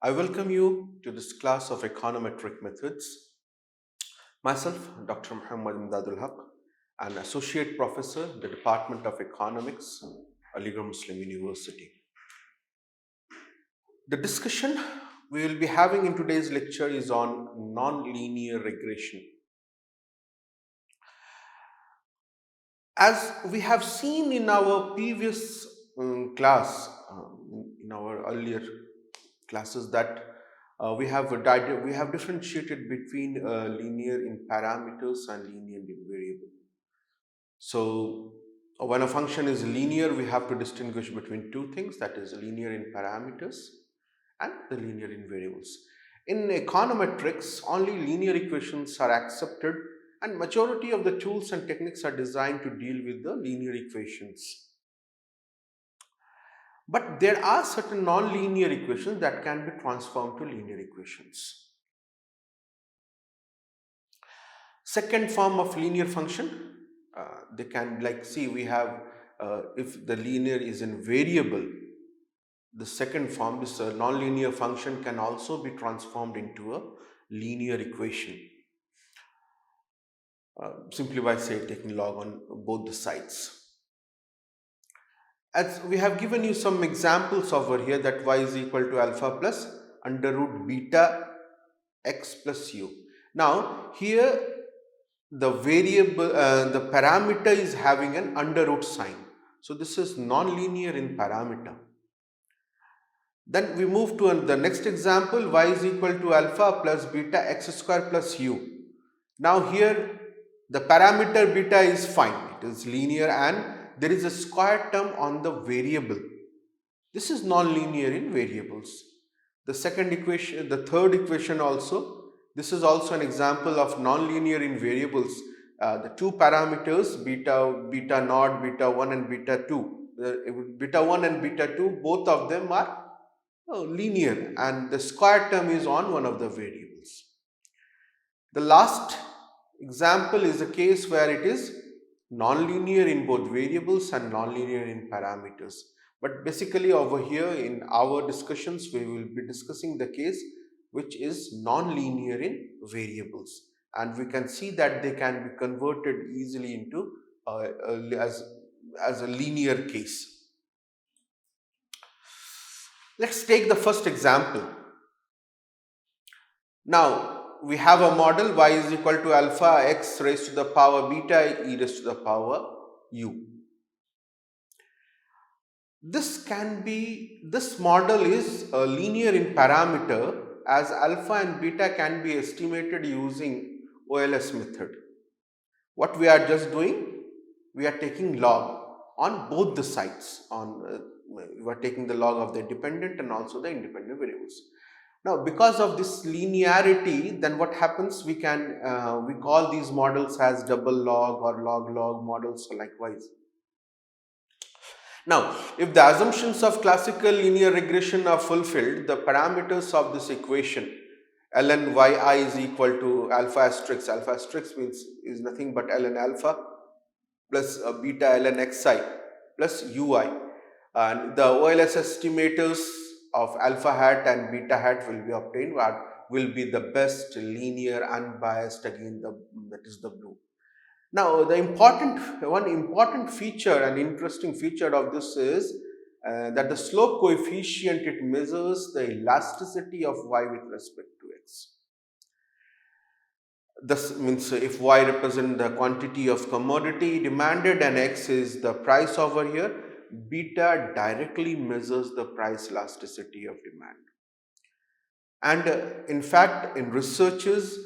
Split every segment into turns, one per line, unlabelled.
I welcome you to this class of econometric methods. Myself, Dr. Muhammad Imdadul Haq, an associate professor in the Department of Economics, Aligarh Muslim University. The discussion we will be having in today's lecture is on nonlinear regression. As we have seen in our previous class, in our earlier classes, that we have differentiated between linear in parameters and linear in variable. So when a function is linear, we have to distinguish between two things, that is linear in parameters and the linear in variables. In econometrics, only linear equations are accepted, and majority of the tools and techniques are designed to deal with the linear equations. But there are certain non-linear equations that can be transformed to linear equations. Second form of linear function, they can, like, see, we have if the linear is in variable, the second form, this non-linear function, can also be transformed into a linear equation, simply by, say, taking log on both the sides. As we have given you some examples over here, that y is equal to alpha plus under root beta x plus u. Now here the variable, the parameter is having an under root sign. So this is non-linear in parameter. Then we move to the next example, y is equal to alpha plus beta x square plus u. Now here the parameter beta is fine, it is linear, and there is a square term on the variable. This is non-linear in variables. The second equation, the third equation also, this is also an example of non-linear in variables. The two parameters, beta naught, beta 1 and beta 2. Beta 1 and beta 2, both of them are linear, and the square term is on one of the variables. The last example is a case where it is non-linear in both variables and non-linear in parameters. But basically over here in our discussions, we will be discussing the case which is non-linear in variables, and we can see that they can be converted easily into as a linear case. Let's take the first example. Now we have a model y is equal to alpha x raised to the power beta e raised to the power u. This model is linear in parameter, as alpha and beta can be estimated using OLS method. What we are just doing, we are taking log on both the sides. We are taking the log of the dependent and also the independent variables. Now, because of this linearity, then what happens? We call these models as double log or log-log models, or likewise. Now, if the assumptions of classical linear regression are fulfilled, the parameters of this equation ln yi is equal to alpha asterisk means is nothing but ln alpha plus beta ln xi plus ui, and the OLS estimators of alpha hat and beta hat will be obtained, will be the best linear unbiased, again that is the blue. Now, one important feature and interesting feature of this is that the slope coefficient, it measures the elasticity of y with respect to x. This means if y represents the quantity of commodity demanded and x is the price over here, beta directly measures the price elasticity of demand. And in fact, in researches,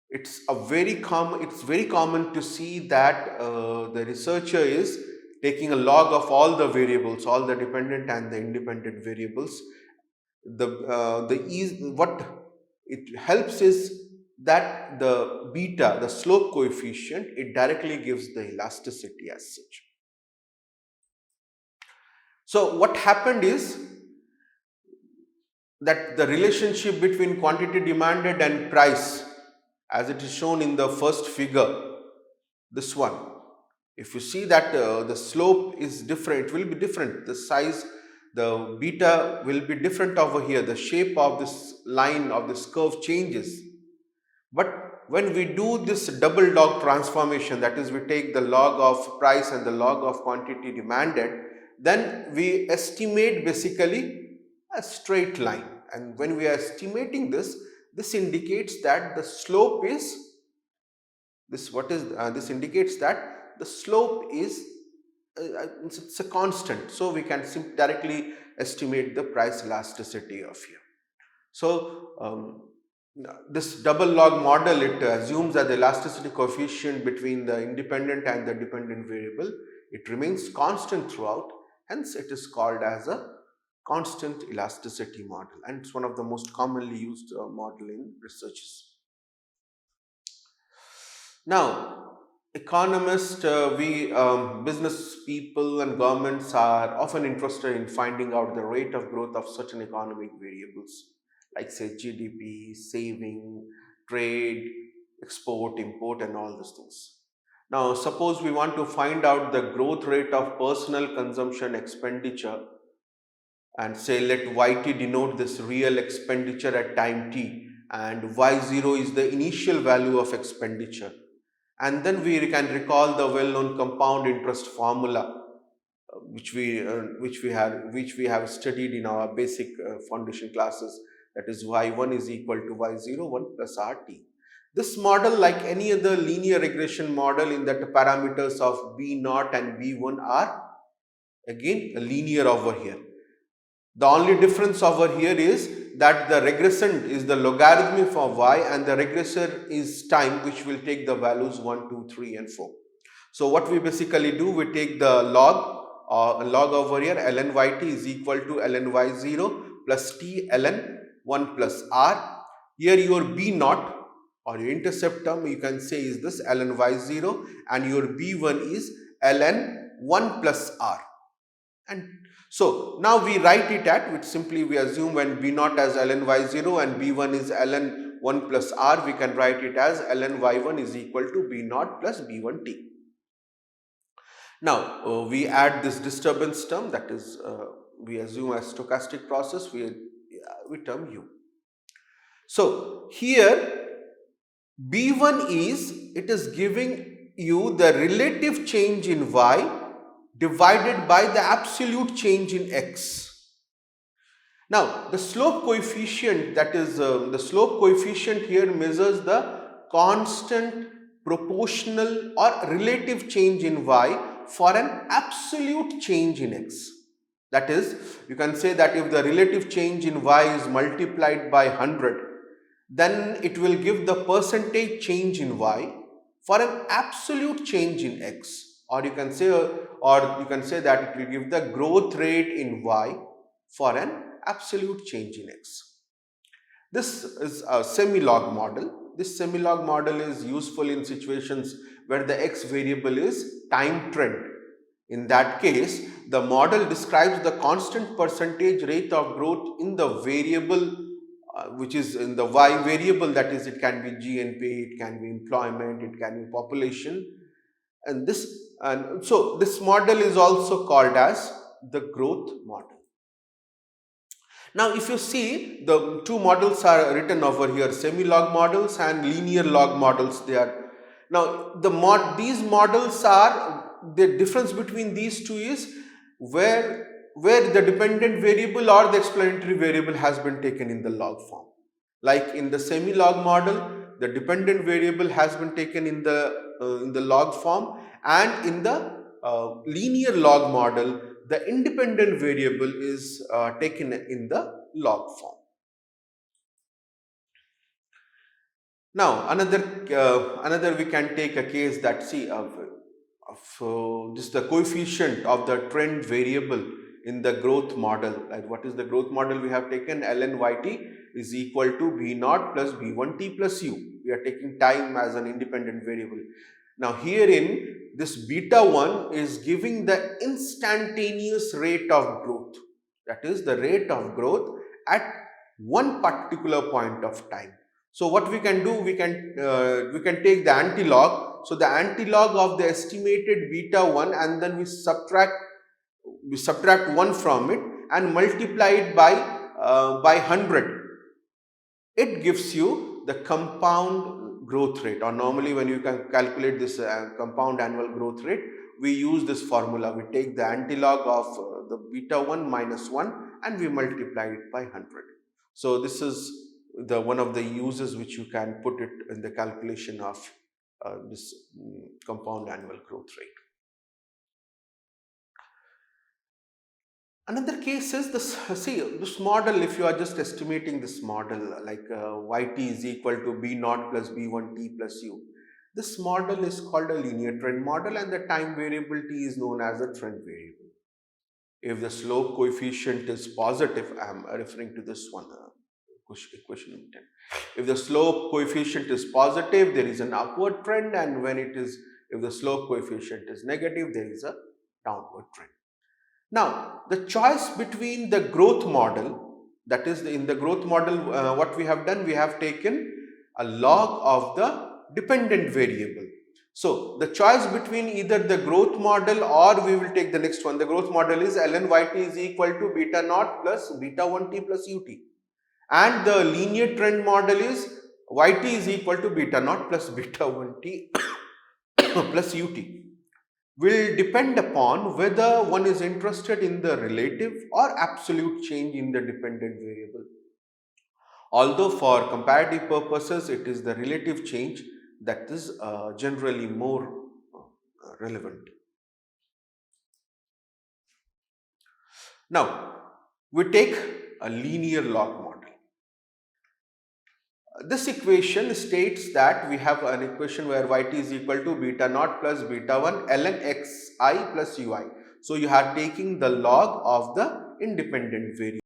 it's very common to see that the researcher is taking a log of all the variables, all the dependent and the independent variables. What it helps is that the beta, the slope coefficient, it directly gives the elasticity as such. So what happened is that the relationship between quantity demanded and price, as it is shown in the first figure, this one, if you see that the slope is different, it will be different. The size, the beta will be different over here. The shape of this line of this curve changes. But when we do this double log transformation, that is, we take the log of price and the log of quantity demanded, then we estimate basically a straight line. And when we are estimating this, this indicates that the slope is this indicates that the slope is it's a constant, so we can directly estimate the price elasticity of here. So this double log model, it assumes that the elasticity coefficient between the independent and the dependent variable, it remains constant throughout, hence it is called as a constant elasticity model, and it's one of the most commonly used model in researches. Now, economists, business people and governments are often interested in finding out the rate of growth of certain economic variables, like say GDP, saving, trade, export, import, and all these things. Now, suppose we want to find out the growth rate of personal consumption expenditure, and say let YT denote this real expenditure at time t, and Y0 is the initial value of expenditure. And then we can recall the well-known compound interest formula, which we have studied in our basic foundation classes. That is, y1 is equal to y0 1 plus rt. This model, like any other linear regression model, in that the parameters of b0 and b1 are again linear over here. The only difference over here is that the regressant is the logarithm of y and the regressor is time, which will take the values 1, 2, 3 and 4. So what we basically do, we take the log over here, ln yt is equal to ln y0 plus t ln 1 plus r. Here your b0 or your intercept term, you can say, is this ln y0, and your b1 is ln 1 plus r. And so now we write it at, which simply we assume when b0 as ln y0 and b1 is ln 1 plus r, we can write it as ln y1 is equal to b0 plus b1t. Now we add this disturbance term, that is we assume as stochastic process, we term u. So here b1 is giving you the relative change in y divided by the absolute change in x. Now the slope coefficient, that is the slope coefficient here measures the constant, proportional or relative change in y for an absolute change in x. That is, you can say that if the relative change in y is multiplied by 100, then it will give the percentage change in y for an absolute change in x. Or you can say that it will give the growth rate in y for an absolute change in x. This is a semi-log model. This semi-log model is useful in situations where the x variable is time trend. In that case, the model describes the constant percentage rate of growth in the variable which is in the y variable, that is, it can be GNP, it can be employment, it can be population, and so this model is also called as the growth model. Now if you see, the two models are written over here, semi-log models and linear log models. They are now these models are, the difference between these two is where the dependent variable or the explanatory variable has been taken in the log form. Like in the semi-log model, the dependent variable has been taken in the log form, and in the linear log model, the independent variable is taken in the log form. Now another we can take a case that, see, just the coefficient of the trend variable in the growth model. Like, what is the growth model we have taken? Ln yt is equal to b0 plus b1t plus u. We are taking time as an independent variable. Now herein, this beta 1 is giving the instantaneous rate of growth, that is the rate of growth at one particular point of time. So what we can do, we can take the antilog. So the antilog of the estimated beta 1, and then we subtract 1 from it, and multiply it by 100, it gives you the compound growth rate. Or normally when you can calculate this compound annual growth rate, we use this formula. We take the antilog of the beta 1 minus 1 and we multiply it by 100. So this is the one of the uses which you can put it in the calculation of this compound annual growth rate. Another case is this, see, this model, if you are just estimating this model like yt is equal to b naught plus b1 t plus u, this model is called a linear trend model and the time variable t is known as a trend variable. If the slope coefficient is positive, I am referring to this one, equation 10. If the slope coefficient is positive, there is an upward trend, and if the slope coefficient is negative, there is a downward trend. Now, the choice between the growth model, that is in the growth model, what we have done, we have taken a log of the dependent variable. So, the choice between either the growth model or we will take the next one. The growth model is ln yt is equal to beta naught plus beta 1t plus ut. And the linear trend model is yt is equal to beta naught plus beta 1t plus ut, will depend upon whether one is interested in the relative or absolute change in the dependent variable. Although for comparative purposes, it is the relative change that is generally more relevant. Now, we take a linear log model. This equation states that we have an equation where yt is equal to beta naught plus beta 1 ln xi plus ui. So, you are taking the log of the independent variable.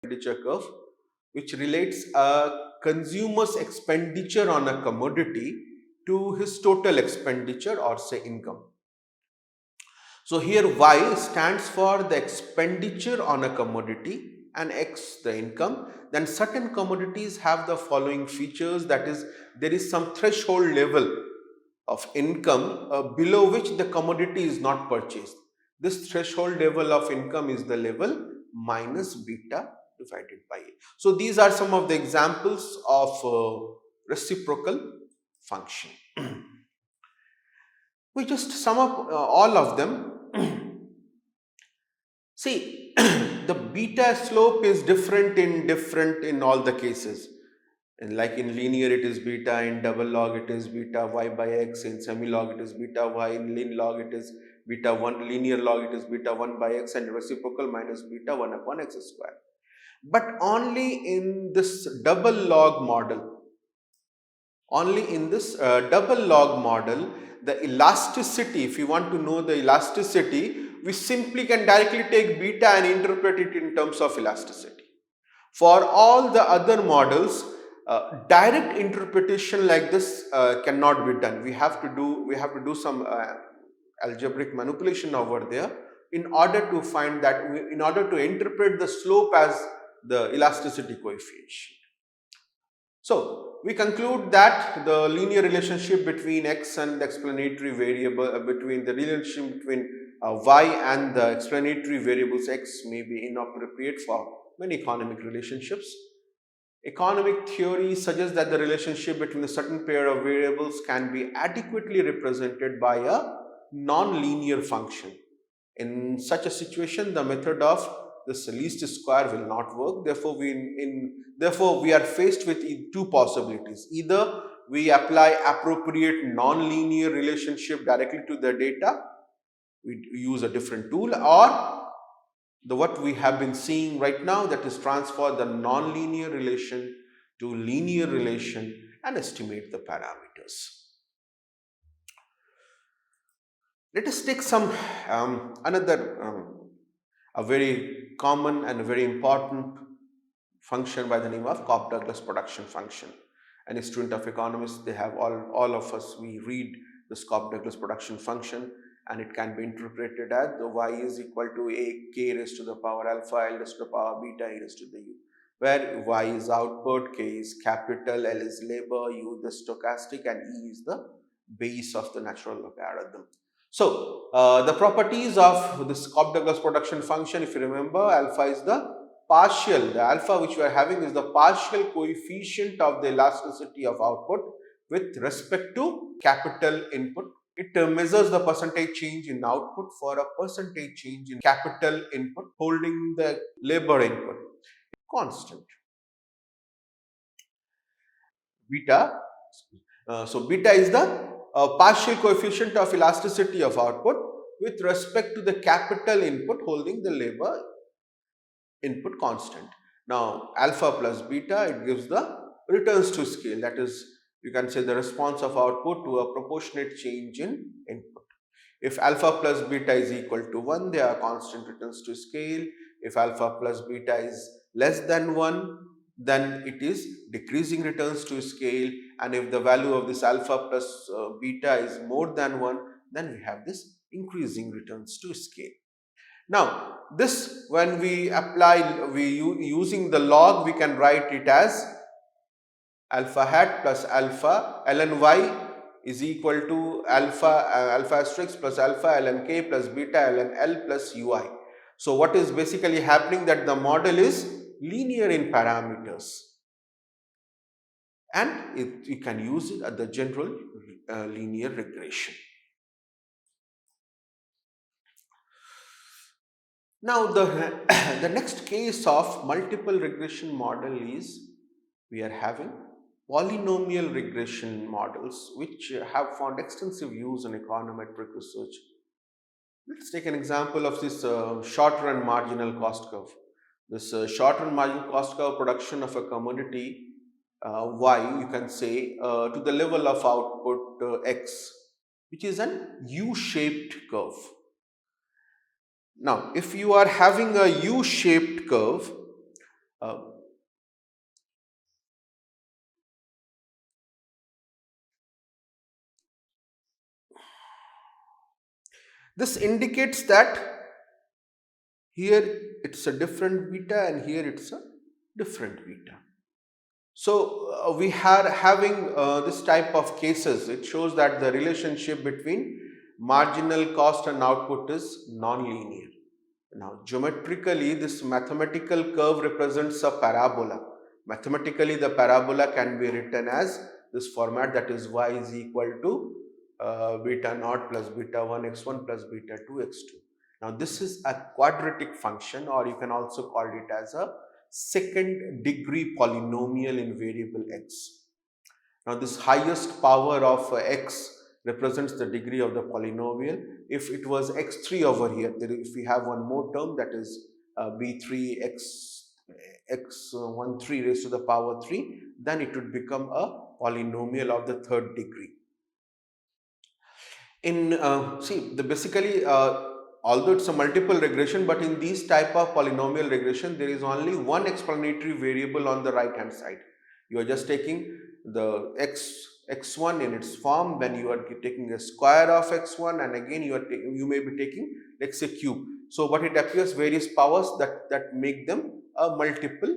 expenditure curve, which relates a consumer's expenditure on a commodity to his total expenditure or say income. So here Y stands for the expenditure on a commodity and X the income. Then certain commodities have the following features, that is, there is some threshold level of income below which the commodity is not purchased. This threshold level of income is the level minus beta divided by A. So these are some of the examples of reciprocal function. We just sum up all of them. See, the beta slope is different in all the cases. And like in linear it is beta, in double log it is beta y by x, in semi-log it is beta y, in lin log it is beta 1, linear log it is beta 1 by x, and reciprocal minus beta 1 upon x square. But only in this double log model, the elasticity, if you want to know the elasticity, we simply can directly take beta and interpret it in terms of elasticity. For all the other models, direct interpretation like this cannot be done. We have to do some algebraic manipulation over there in order to find that, in order to interpret the slope as the elasticity coefficient. So we conclude that the linear relationship between x and the explanatory variable, between the relationship between y and the explanatory variables x may be inappropriate for many economic relationships. Economic theory suggests that the relationship between a certain pair of variables can be adequately represented by a non-linear function. In such a situation, the method of this least square will not work. Therefore, we are faced with two possibilities. Either we apply appropriate non-linear relationship directly to the data, we use a different tool, or what we have been seeing right now, that is transfer the non-linear relation to linear relation and estimate the parameters. Let us take some a very common and very important function by the name of Cobb-Douglas production function. Any student of economics, they have all of us, we read this Cobb-Douglas production function, and it can be interpreted as the y is equal to a k raised to the power alpha, l raised to the power beta, e raised to the u, where y is output, k is capital, l is labor, u the stochastic, and e is the base of the natural logarithm. So the properties of this Cobb-Douglas production function, if you remember, alpha is the alpha which we are having is the partial coefficient of the elasticity of output with respect to capital input. It measures the percentage change in output for a percentage change in capital input, holding the labor input constant. Beta, so beta is the partial coefficient of elasticity of output with respect to the capital input, holding the labor input constant. Now alpha plus beta, it gives the returns to scale, that is, you can say the response of output to a proportionate change in input. If alpha plus beta is equal to 1, they are constant returns to scale. If alpha plus beta is less than 1, then it is decreasing returns to scale, and if the value of this alpha plus beta is more than 1, then we have this increasing returns to scale. Now this, when we apply, using the log, we can write it as alpha hat plus alpha ln y is equal to alpha asterisk plus alpha ln k plus beta ln l plus ui. So what is basically happening, that the model is linear in parameters, and you can use it at the general linear regression. Now the next case of multiple regression model is, we are having polynomial regression models which have found extensive use in econometric research. Let's take an example of this short run marginal cost curve. This short run marginal cost curve production of a commodity y, you can say, to the level of output x, which is an U-shaped curve. Now if you are having a U-shaped curve, Uh, this indicates that here it's a different beta and here it's a different beta. So we are having this type of cases. It shows that the relationship between marginal cost and output is non-linear. Now, geometrically, this mathematical curve represents a parabola. Mathematically, the parabola can be written as this format, that is y is equal to beta naught plus beta 1 x1 plus beta 2 x2. Now, this is a quadratic function, or you can also call it as a second degree polynomial in variable x. Now, this highest power of x represents the degree of the polynomial. If it was x3 over here, if we have one more term, that is b3 x13 raised to the power 3, then it would become a polynomial of the third degree. In basically, although it's a multiple regression, but in these type of polynomial regression, there is only one explanatory variable on the right hand side. You are just taking the x1 in its form, then you are taking a square of x1, and again you may be taking, let's say, cube. So but it appears various powers that make them a multiple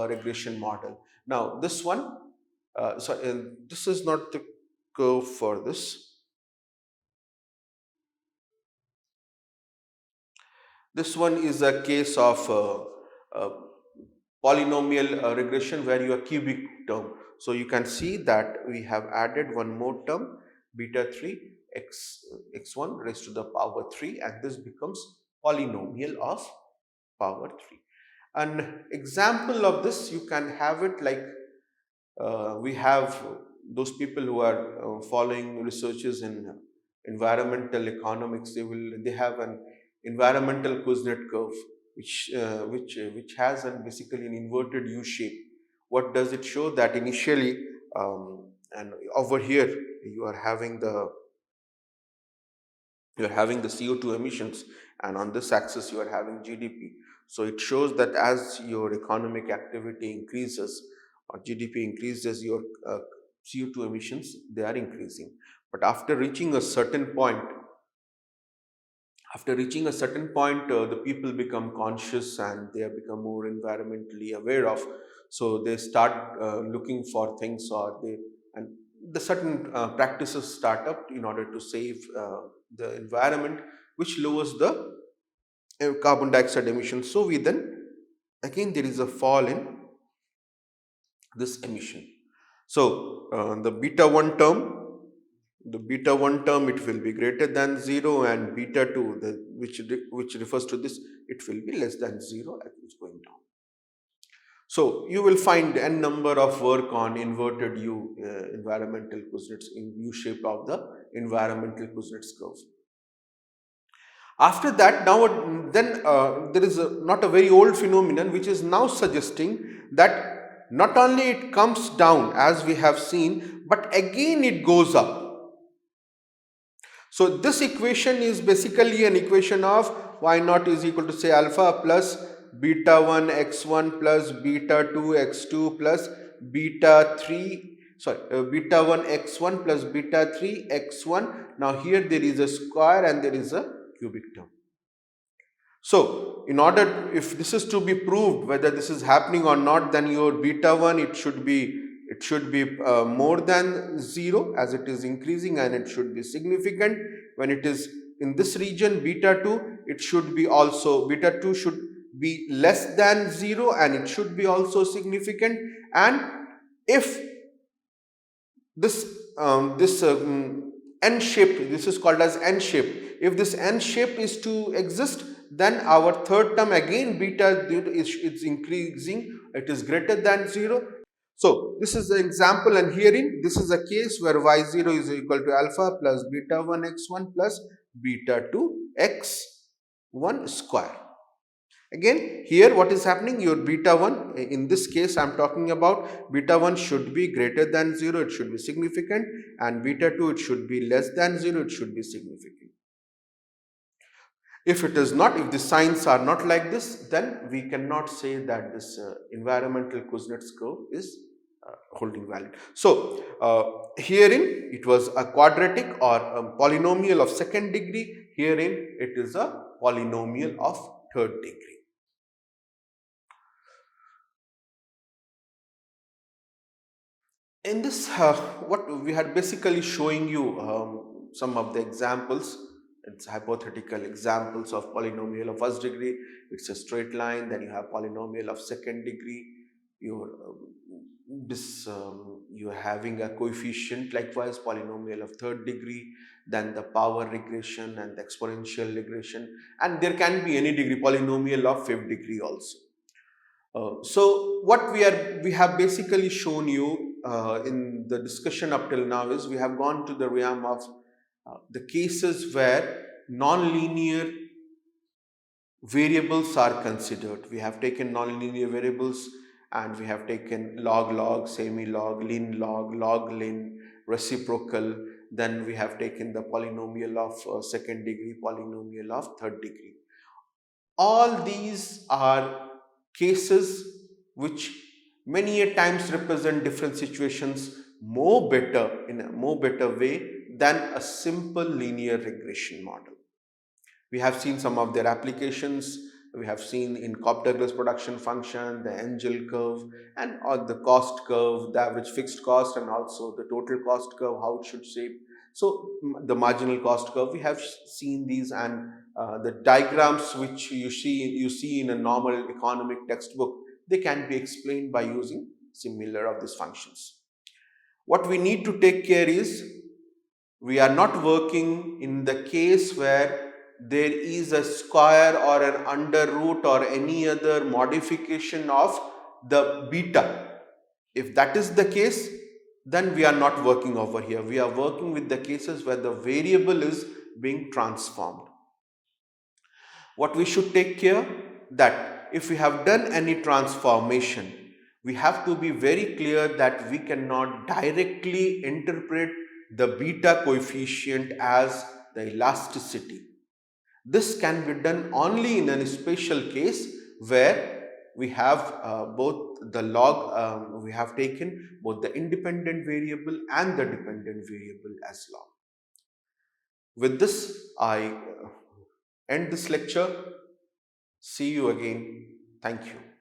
regression model. Now this one, this is not the curve for this. This one is a case of polynomial regression where you are cubic term. So you can see that we have added one more term, beta 3 x1 raised to the power 3, and this becomes polynomial of power 3. An example of this, you can have it like we have those people who are following researches in environmental economics. They have an environmental Kuznets curve, which has basically an inverted U shape. What does it show? That initially, and over here you are having the CO2 emissions, and on this axis you are having GDP. So it shows that as your economic activity increases or GDP increases, your CO2 emissions, they are increasing. But after reaching a certain point, the people become conscious and they have become more environmentally aware of. So they start looking for things, or and the certain practices start up in order to save the environment, which lowers the carbon dioxide emissions. So we then again there is a fall in this emission. So the beta 1 term, it will be greater than 0, and beta 2, which refers to this, it will be less than 0 as it's going down. So you will find n number of work on inverted U environmental Kuznets in U shape of the environmental Kuznets curve. After that, now then there is not a very old phenomenon which is now suggesting that not only it comes down as we have seen, but again it goes up. So this equation is basically an equation of y naught is equal to, say, alpha plus beta 1 x1 plus beta 2 x2 plus beta 1 x1 plus beta 3 x1. Now here there is a square and there is a cubic term. So in order, if this is to be proved whether this is happening or not, then your beta 1, it should be more than 0 as it is increasing, and it should be significant. When it is in this region, beta 2, it should be also, beta 2 should be less than 0 and it should be also significant. And if this n shape, this is called as n shape, if this n shape is to exist, then our third term again beta is increasing, it is greater than 0. So this is the example, and herein this is a case where y0 is equal to alpha plus beta 1 x1 plus beta 2 x1 square. Again, here what is happening, your beta 1, in this case I am talking about beta 1 should be greater than 0, it should be significant, and beta 2, it should be less than 0, it should be significant. If it is not, if the signs are not like this, then we cannot say that this environmental Kuznets curve is holding valid. So herein it was a quadratic or a polynomial of second degree. Herein it is a polynomial of third degree. In this, what we had basically showing you some of the examples. It's hypothetical examples of polynomial of first degree. It's a straight line. Then you have polynomial of second degree. You're you're having a coefficient, likewise polynomial of third degree. Then the power regression and the exponential regression, and there can be any degree polynomial of fifth degree also. So what we have basically shown you in the discussion up till now is we have gone to the realm of the cases where non-linear variables are considered. We have taken non-linear variables and we have taken log, semi-log, log, reciprocal. Then we have taken the polynomial of second degree, polynomial of third degree. All these are cases which many a times represent different situations more better in a more better way than a simple linear regression model. We have seen some of their applications. We have seen in Cobb-Douglas production function, the Engel curve, and all the cost curve, the average fixed cost, and also the total cost curve, how it should shape. So the marginal cost curve, we have seen these, and the diagrams which you see in a normal economic textbook, they can be explained by using similar of these functions. What we need to take care is we are not working in the case where there is a square or an under root or any other modification of the beta. If that is the case, then we are not working over here. We are working with the cases where the variable is being transformed. What we should take care that if we have done any transformation, we have to be very clear that we cannot directly interpret the beta coefficient as the elasticity. This can be done only in a special case where we have both the log, we have taken both the independent variable and the dependent variable as log. With this, I end this lecture. See you again. Thank you.